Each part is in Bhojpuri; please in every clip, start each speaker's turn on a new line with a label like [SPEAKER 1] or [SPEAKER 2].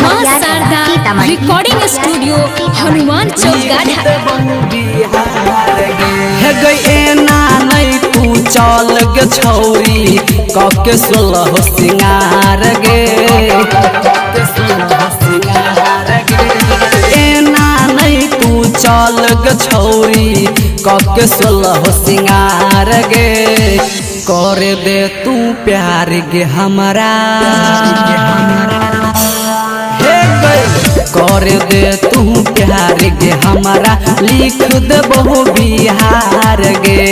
[SPEAKER 1] मां शारदा रिकॉर्डिंग स्टूडियो हनुमान चौक
[SPEAKER 2] हे गई ना नहीं तू चल गे छौरी कके सोलह सिंगार गे एना नहीं तू चल गे छौरी कके सोलह सिंगार गे कर दे तू प्यार गे हमरा कर दे तू प्यार गे हमारा लिख देबो बिहार गे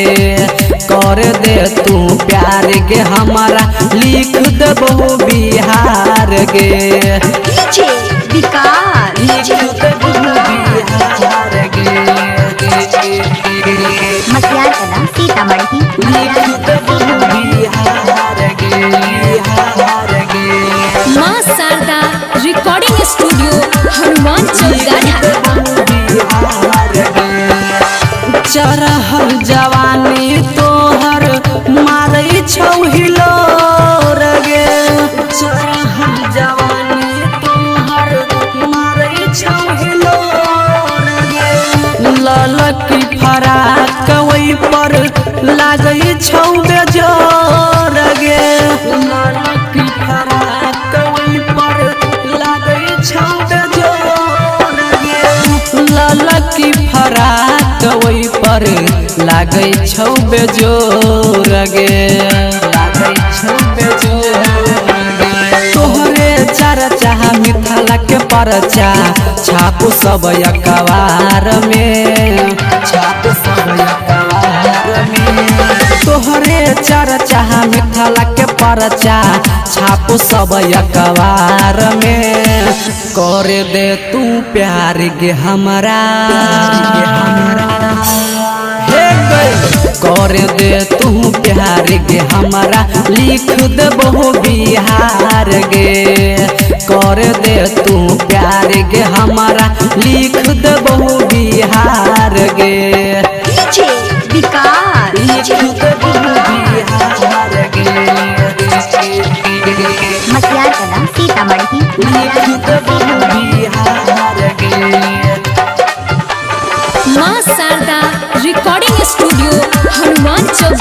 [SPEAKER 2] कर दे तू प्यार गे हमारा लिख देबो बिहार गे लिख देबो बिहार गे
[SPEAKER 1] मसियार कला सीतामढ़ी
[SPEAKER 2] लिख देबो बिहार गे
[SPEAKER 1] मां शारदा रिकॉर्डिंग स्टूडियो हनुमान चौक
[SPEAKER 2] चरहल जवानी तोहर मारै छौ हिलोर गे चरहल जवानी तोहर मारै छौ हिलोर गे ललकी फराक ओइ पर लागै छौ बेजोर गे ललकी फराक ओइ पर लागै छौ बेजोर गे ललकी फराक ओइ पर लागै छौ बेजोर गे लागै छौ बेजोर गे तोहरे चर्चा मिथिला के परचा छापू सब अखबार में छापू सब अखबार में तोहरे चर्चा मिथिला के परचा छापू सब अखबार में कर दे तू प्यार गे हमरा कर दे तू प्यार गे हमारा लिख देबो बिहार गे कर दे तू प्यार गे हमारा लिख देबो बिहार गे लिख देबो बिहार गे
[SPEAKER 1] मसियार कला सीतामढ़ी
[SPEAKER 2] लिख देबो बिहार गे
[SPEAKER 1] मां शारदा रिकॉर्डिंग स्टूडियो हनुमान चौक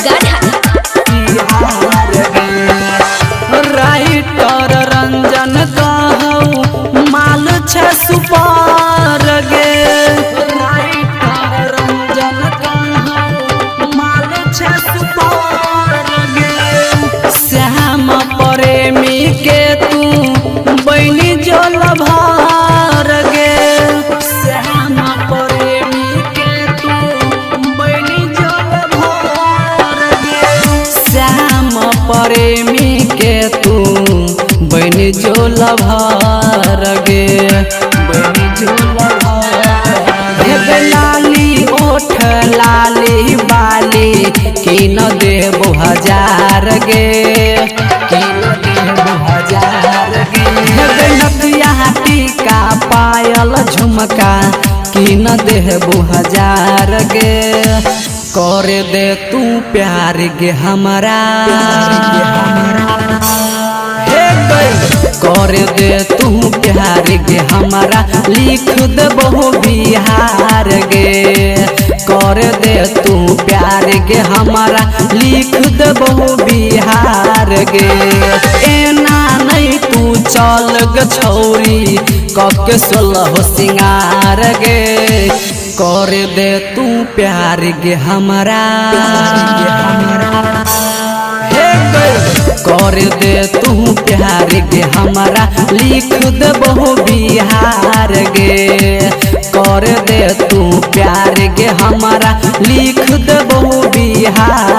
[SPEAKER 2] राइटर रंजन कहू माल छ सुपार गे राइटर रंजन कहू माल छ सुपार गे श्याम प्रेमी के तू बनी जल भार गे श्याम प्रेमी के तू बनी जल भार गे श्याम प्रेमी के तू बनी जोल भार गे बनी जोल भार लाली ओठ लाली बाली की न देबो हजार गे की न देबो हजार गे नदिया टीका पायल झुमका की न देबो हजार गे कर दे तू प्यार गे हमरा कर दे तू प्यार गे हमारा लिख देबो बिहार गे कर दे तू प्यार गे हमारा लिख देबो बिहार गे एना नहीं तू चल गे छौरी कके सोलह सिंगार गे कर दे तू प्यार गे हमरा कर दे तू प्यार गे हमारा लिख देबो बिहार गे कर दे तू प्यार गे हमारा लिख देबो बिहार